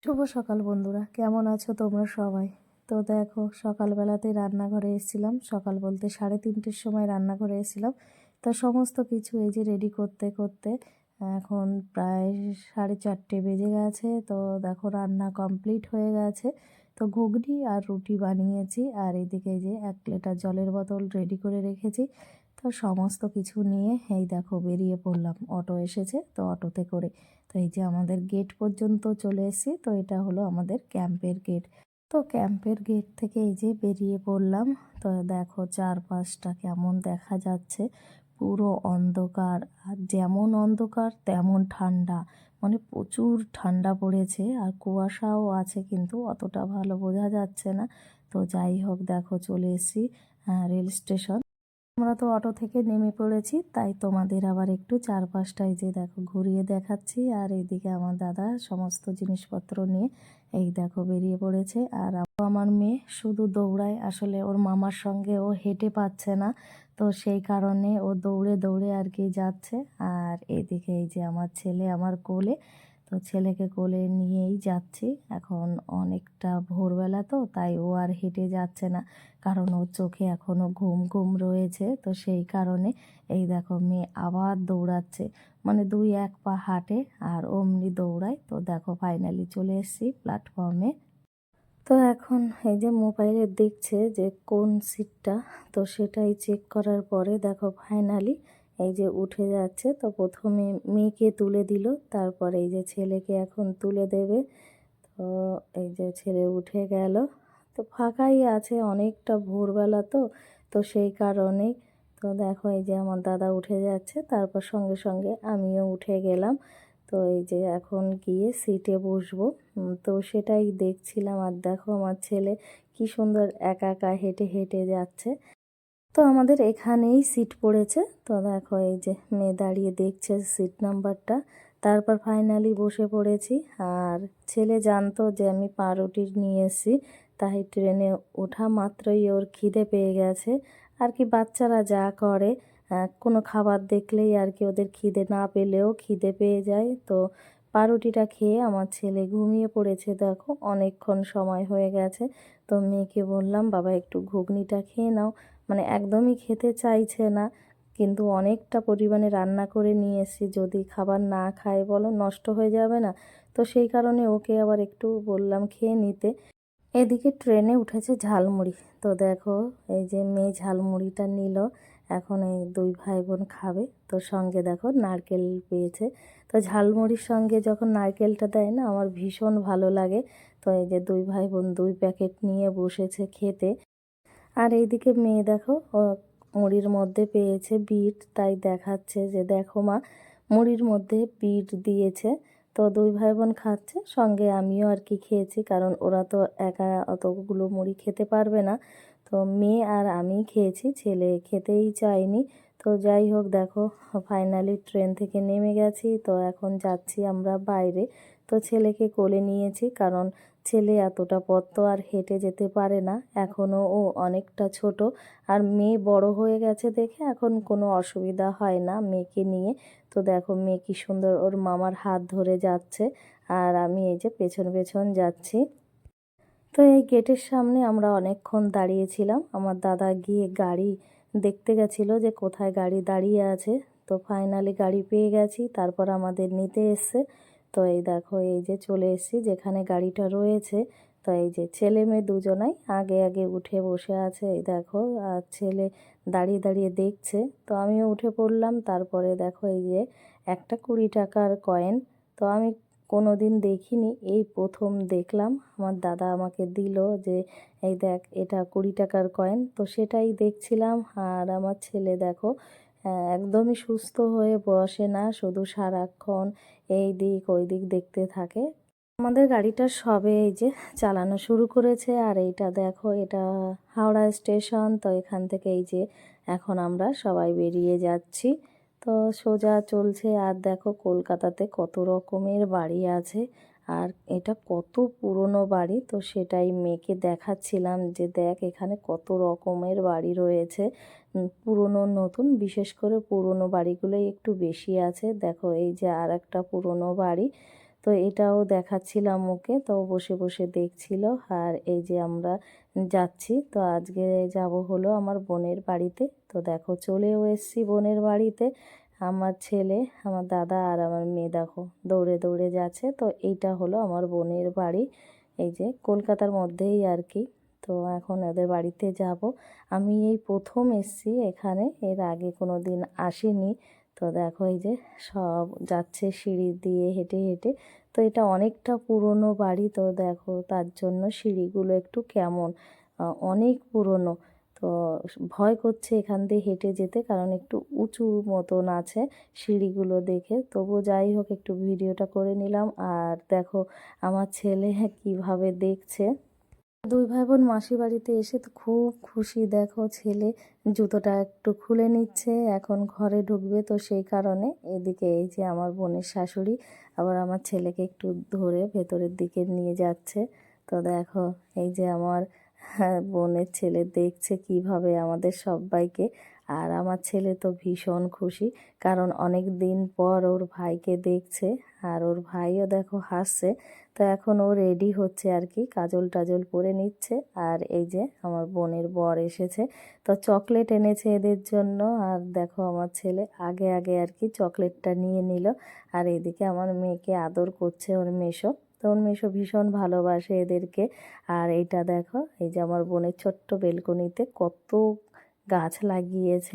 শুভ সকাল বন্ধুরা, কেমন আছো তোমরা সবাই? তো দেখো, সকালবেলাতেই রান্নাঘরে এসেছিলাম। সকাল বলতে 3:30-র সময় রান্নাঘরে এসেছিলাম। তো সমস্ত কিছু এই যে রেডি করতে করতে এখন প্রায় 4:30 বেজে গেছে। তো দেখো, রান্না কমপ্লিট হয়ে গেছে। তো ঘুগনি আর রুটি বানিয়েছি, আর এদিকে এই যে 1 লিটার জলের বোতল রেডি করে রেখেছি। তো সমস্ত কিছু নিয়ে এই দেখো বেরিয়ে পড়লাম। অটো এসেছে, তো অটোতে করে তো এই যে আমাদের গেট পর্যন্ত চলে এসেছি। তো এটা হলো আমাদের ক্যাম্পের গেট। তো ক্যাম্পের গেট থেকে এই যে বেরিয়ে পড়লাম। তো দেখো চারপাশটা কেমন দেখা যাচ্ছে, পুরো অন্ধকার। আর যেমন অন্ধকার তেমন ঠান্ডা, মানে প্রচুর ঠান্ডা পড়েছে, আর কুয়াশাও আছে কিন্তু অতটা ভালো বোঝা যাচ্ছে না। তো যাই হোক, দেখো চলে এসেছি রেল স্টেশন। আমরা তো অটো থেকে নেমে পড়েছি, তাই তোমাদের আবার একটু চারপাশটাই যে দেখো ঘুরিয়ে দেখাচ্ছি। আর এইদিকে আমার দাদা সমস্ত জিনিসপত্র নিয়ে এই দেখো বেরিয়ে পড়েছে। আর আমার মেয়ে শুধু দৌড়ায়, আসলে ওর মামার সঙ্গে ও হেঁটে পাচ্ছে না, তো সেই কারণে ও দৌড়ে দৌড়ে আর কি যাচ্ছে। আর এদিকে এই যে আমার ছেলে আমার কোলে, তো ছেলেকে কোলে নিয়েই যাচ্ছি। এখন অনেকটা ভোরবেলা, তো তাই ও আর হেঁটে যাচ্ছে না, কারণ ওর চোখে এখনও ঘুম ঘুম রয়েছে। তো সেই কারণে এই দেখো মেয়ে আবার দৌড়াচ্ছে, মানে 2-1 পা হাঁটে আর অমনি দৌড়ায়। তো দেখো ফাইনালি চলে এসেছি প্ল্যাটফর্মে। তো এখন এই যে মোবাইলে দেখছে যে কোন সিটটা, তো সেটাই চেক করার পরে দেখো ফাইনালি এই যে উঠে যাচ্ছে। তো প্রথমে মেয়েকে তুলে দিল, তারপরে এই যে ছেলেকে এখন তুলে দেবে। তো এই যে ছেলে উঠে গেল। তো ফাঁকাই আছে, অনেকটা ভোরবেলা তো, তো সেই কারণেই। তো দেখো এই যে আমার দাদা উঠে যাচ্ছে, তারপর সঙ্গে সঙ্গে আমিও উঠে গেলাম। তো এই যে এখন গিয়ে সিটে বসবো। তো সেটাই দেখছিলাম। আর দেখো আমার ছেলে কি সুন্দর একা একা হেঁটে হেঁটে যাচ্ছে। তো আমাদের এখানেই সিট পড়েছে। তো দেখো এই যে মেয়ে দাঁড়িয়ে দেখছে সিট নাম্বারটা, তারপর ফাইনালি বসে পড়েছি। আর ছেলে জানতো যে আমি পাউরুটি নিয়ে এসেছি, তাই ট্রেনে ওঠা মাত্রই ওর খিদে পেয়ে গেছে। আর কি বাচ্চারা যা করে, কোনো খাবার দেখলেই আর কি ওদের খিদে না পেলেও খিদে পেয়ে যায়। তো পাউরুটিটা খেয়ে আমার ছেলে ঘুমিয়ে পড়েছে। দেখো অনেকক্ষণ সময় হয়ে গেছে। তো মেয়েকে বললাম, বাবা একটু ঘুগনিটা খেয়ে নাও। মানে একদমই খেতে চাইছে না, কিন্তু অনেকটা পরিমাণে রান্না করে নিয়ে এসেছি, যদি খাবার না খায় বলো নষ্ট হয়ে যাবে না। তো সেই কারণে ওকে আবার একটু বললাম খেয়ে নিতে। এদিকে ট্রেনে উঠেছে ঝালমুড়ি। তো দেখো এই যে মেয়ে ঝালমুড়িটা নিল, এখন এই দুই ভাই বোন খাবে। তো সঙ্গে দেখো নারকেল পেয়েছে। তো ঝালমুড়ির সঙ্গে যখন নারকেলটা দেয় না, আমার ভীষণ ভালো লাগে। তো এই যে দুই ভাই বোন 2 প্যাকেট নিয়ে বসেছে খেতে। আর এইদিকে মেয়ে দেখো ও মুড়ির মধ্যে পেয়েছে বিট, তাই দেখাচ্ছে যে দেখো মা, মুড়ির মধ্যে বিট দিয়েছে। তো দুই ভাই বোন খাচ্ছে, সঙ্গে আমিও আর কি খেয়েছি, কারণ ওরা তো একা অতগুলো মুড়ি খেতে পারবে না। তো মেয়ে আর আমি খেয়েছি, ছেলে খেতেই চায়নি। তো যাই হোক, দেখো ফাইনালি ট্রেন থেকে নেমে গেছি। তো এখন যাচ্ছি আমরা বাইরে। তো ছেলেকে কোলে নিয়েছি, কারণ ছেলে এতটা পথ তো আর হেঁটে যেতে পারে না, এখনও ও অনেকটা ছোট। আর মেয়ে বড় হয়ে গেছে দেখে এখন কোনো অসুবিধা হয় না মেয়েকে নিয়ে। তো দেখো মেয়ে কি সুন্দর ওর মামার হাত ধরে যাচ্ছে, আর আমি এই যে পেছন পেছন যাচ্ছি। তো এই গেটের সামনে আমরা অনেকক্ষণ দাঁড়িয়েছিলাম। আমার দাদা গিয়ে গাড়ি দেখতে গেছিলো যে কোথায় গাড়ি দাঁড়িয়ে আছে। তো ফাইনালি গাড়ি পেয়ে গেছি, তারপর আমাদের নিতে এসছে। তো এই দেখো এই যে চলে এসেছি যেখানে গাড়িটা রয়েছে। তো এই যে ছেলে মেয়ে দুজনাই আগে আগে উঠে বসে আছে, এই দেখো। আর ছেলে দাঁড়িয়ে দাঁড়িয়ে দেখছে। তো আমিও উঠে পড়লাম। তারপরে দেখো এই যে একটা 20 টাকার কয়েন। তো আমি কোনো দিন দেখিনি, এই প্রথম দেখলাম। আমার দাদা আমাকে দিল যে এই দেখ এটা 20 টাকার কয়েন। তো সেটাই দেখছিলাম। আর আমার ছেলে দেখো একদমই সুস্থ হয়ে বসে না, শুধু সারাক্ষণ এই দিক ওই দিক দেখতে থাকে। আমাদের গাড়িটা সবে এই যে চালানো শুরু করেছে। আর এইটা দেখো, এটা হাওড়া স্টেশন। তো এখান থেকে এই যে এখন আমরা সবাই বেরিয়ে যাচ্ছি। তো সোজা চলছে। আর দেখো কলকাতাতে কত রকমের বাড়ি আছে, আর এটা কত পুরনো বাড়ি। তো সেটাই মেয়েকে দেখাচ্ছিলাম যে দেখ এখানে কত রকমের বাড়ি রয়েছে, পুরনো নতুন, বিশেষ করে পুরনো বাড়িগুলোই একটু বেশি আছে। দেখো এই যে আর একটা পুরনো বাড়ি। তো এটাও দেখাচ্ছিলাম ওকে, তো বসে বসে দেখছিল। আর এই যে আমরা যাচ্ছি, তো আজকে যাব হলো আমার বোনের বাড়িতে। তো দেখো চলেও এসেছি বোনের বাড়িতে। আমার ছেলে, আমার দাদা আর আমার মেয়ে দেখো দৌড়ে দৌড়ে যাচ্ছে। তো এইটা হলো আমার বোনের বাড়ি, এই যে কলকাতার মধ্যেই আর কি। তো এখন ওদের বাড়িতে যাব। আমি এই প্রথম এসেছি এখানে, এর আগে কোনো দিন আসিনি। তো দেখো এই যে সব যাচ্ছে সিঁড়ি দিয়ে হেঁটে হেঁটে। তো এটা অনেকটা পুরনো বাড়ি, তো দেখো তার জন্য সিঁড়িগুলো একটু কেমন, অনেক পুরনো। তো ভয় করছে এখান দিয়ে হেঁটে যেতে, কারণ একটু উঁচু মতন আছে সিঁড়িগুলো দেখে। তবু যাই হোক একটু ভিডিওটা করে নিলাম। আর দেখো আমার ছেলে কিভাবে দেখছে। দুই ভাই বোন মাসি বাড়িতে এসে তো খুব খুশি, দেখো ছেলে জুতোটা একটু খুলে নিচ্ছে, এখন ঘরে ঢুকবে। তো সেই কারণে এদিকে এই যে আমার বোনের শাশুড়ি আবার আমার ছেলেকে একটু ধরে ভেতরের দিকে নিয়ে যাচ্ছে। তো দেখো এই যে আমার বোনের ছেলে দেখছে কিভাবে আমাদের সবাইকে। আর আমার ছেলে তো ভীষণ খুশি, কারণ অনেক দিন পর ওর ভাইকে দেখছে। আর ওর ভাইও দেখো হাসছে। তো এখন ও রেডি হচ্ছে আর কি, কাজল টাজল পরে নিচ্ছে। আর এই যে আমার বোনের বর এসেছে, তো চকলেট এনেছে এদের জন্য। আর দেখো আমার ছেলে আগে আগে আর কি চকলেটটা নিয়ে নিল। আর এইদিকে আমার মেয়েকে আদর করছে ওর মেসো। তো ওর মেসো ভীষণ ভালোবাসে এদেরকে। আর এইটা দেখো এই যে আমার বোনের ছোট্ট বেলকনিতে কত গাছ লাগিয়েছে।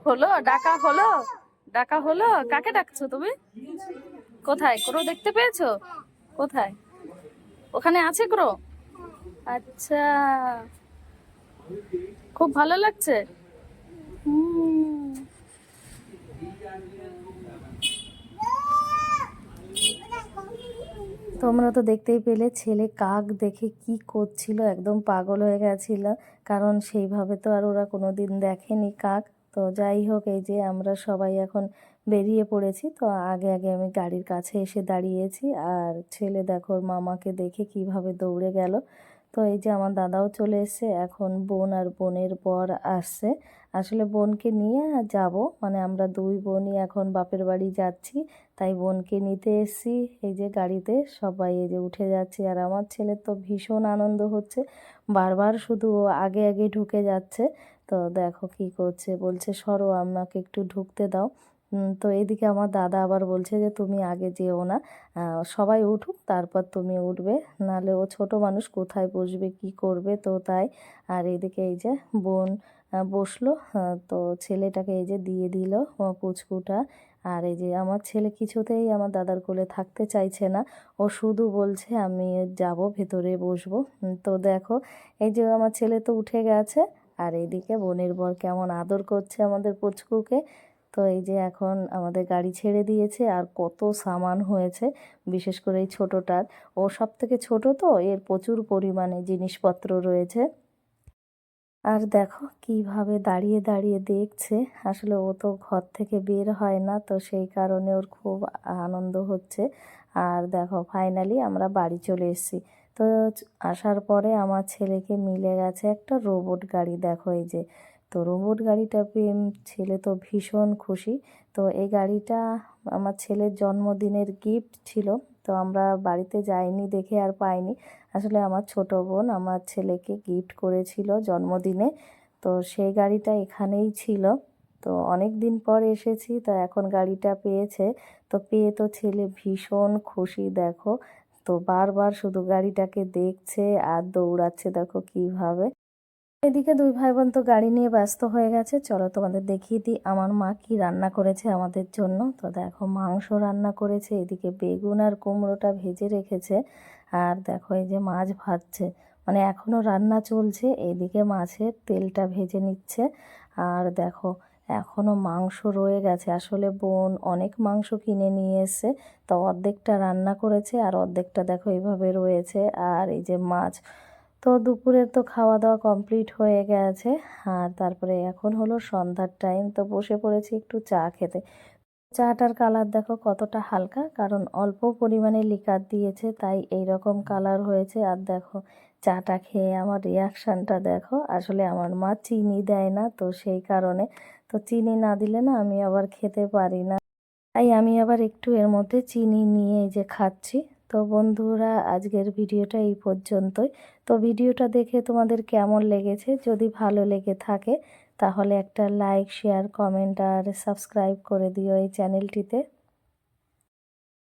হলো ডাকা হলো, ডাকা হলো। কাকে ডাকছো তুমি? কোথায় ক্রো দেখতে পেয়েছো? কোথায়? ওখানে আছে ক্রো? আচ্ছা, খুব ভালো লাগছে। হুম। তোমরা তো দেখতেই পেলে ছেলে কাক দেখে কি করছিল, একদম পাগল হয়ে গেছিল। কারণ সেইভাবে তো আর ওরা কোনো দিন দেখেনি কাক। তো যাই হোক এই যে আমরা সবাই এখন বেরিয়ে পড়েছি। তো আগে আগে আমি গাড়ির কাছে এসে দাঁড়িয়েছি। আর ছেলে দেখো ওর মামাকে দেখে কিভাবে দৌড়ে গেল। তো এই যে আমার দাদাও চলে এসেছে, এখন বোন আর বোনের বর আসছে। আসলে বোনকে নিয়ে যাব, মানে আমরা দুই বোনই এখন বাপের বাড়ি যাচ্ছি, তাই বোনকে নিতে এসেছি। এই যে গাড়িতে সবাই এই যে উঠে যাচ্ছে। আর আমার ছেলের তো ভীষণ আনন্দ হচ্ছে, বারবার শুধু ও আগে আগে ঢুকে যাচ্ছে। তো দেখো কি করছে, বলছে সরো আমাকে একটু ঢুকতে দাও। তো এইদিকে আমার দাদা আবার বলছে যে তুমি আগে যেও না, সবাই উঠুক তারপর তুমি উঠবে, নাহলে ও ছোট মানুষ কোথায় বসবে কি করবে, তো তাই। আর এইদিকে এই যে বোন বসলো, তো ছেলেটাকে এই যে দিয়ে দিল পুচকুটা। আর এই যে আমার ছেলে কিছুতেই আমার দাদার কোলে থাকতে চাইছে না, ও শুধু বলছে আমি যাব ভেতরে বসবো। তো দেখো এই যে আমার ছেলে তো উঠে গেছে। আর এইদিকে বোনের বর কেমন আদর করছে আমাদের পুচকুকে। তো এই যে এখন আমাদের গাড়ি ছেড়ে দিয়েছে। আর কত সামান হয়েছে, বিশেষ করে এই ছোটোটার, ও সব থেকে ছোট, তো এর প্রচুর পরিমাণে জিনিসপত্র রয়েছে। আর দেখো কিভাবে দাঁড়িয়ে দাঁড়িয়ে দেখছে, আসলে ও তো ঘর থেকে বের হয় না, তো সেই কারণে ওর খুব আনন্দ হচ্ছে। আর দেখো ফাইনালি আমরা বাড়ি চলে এসেছি। তো আসার পরে আমার ছেলেকে মিলে গেছে একটা রোবট গাড়ি, দেখো এই যে। তো রোবট গাড়িটা পেয়ে ছেলে তো ভীষণ খুশি। তো এই গাড়িটা আমার ছেলের জন্মদিনের গিফট ছিল। তো আমরা বাড়িতে যাইনি দেখে আর পাইনি। আসলে আমার ছোট বোন আমার ছেলেকে গিফট করেছিল জন্মদিনে। তো সেই গাড়িটা এখানেই ছিল। তো অনেক দিন পর এসেছি, তো এখন গাড়িটা পেয়েছে। তো পেয়ে তো ছেলে ভীষণ খুশি, দেখো। তো বারবার শুধু গাড়িটাকে দেখছে আর দৌড়াচ্ছে, দেখো কিভাবে। এদিকে দুই ভাই বোন তো গাড়ি নিয়ে ব্যস্ত হয়ে গেছে। চলো তোমাদের দেখিয়ে দিই আমার মা কি রান্না করেছে আমাদের জন্য। তো দেখো মাংস রান্না করেছে, এদিকে বেগুন আর কুমড়োটা ভেজে রেখেছে। আর দেখো এই যে মাছ ভাজছে, মানে এখনো রান্না চলছে, এদিকে মাছের তেলটা ভেজে নিচ্ছে। আর দেখো এখনো মাংস রয়ে গেছে, আসলে বোন অনেক মাংস কিনে নিয়ে এসে, তো অর্ধেকটা রান্না করেছে আর অর্ধেকটা দেখো এইভাবে রয়েছে। আর এই যে মাছ, তো দুপুরের তো খাওয়া দাওয়া কমপ্লিট হয়ে গেছে। আর তারপরে এখন হলো সন্ধ্যার টাইম, তো বসে পড়েছি একটু চা খেতে। চাটার কালার দেখো কতটা হালকা, কারণ অল্প পরিমাণে লিকার দিয়েছে তাই এই রকম কালার হয়েছে। আর দেখো চাটা খেয়ে আমার রিয়াকশানটা দেখো। আসলে আমার মা চিনি দেয় না, তো সেই কারণে তো চিনি না দিলে না আমি আবার খেতে পারি না, তাই আমি আবার একটু এর মধ্যে চিনি নিয়ে এই যে খাচ্ছি। তো বন্ধুরা, আজকের ভিডিওটা এই পর্যন্তই। তো ভিডিওটা দেখে তোমাদের কেমন লেগেছে, যদি ভালো লেগে থাকে তাহলে একটা লাইক, শেয়ার, কমেন্ট আর সাবস্ক্রাইব করে দিও এই চ্যানেলটিতে।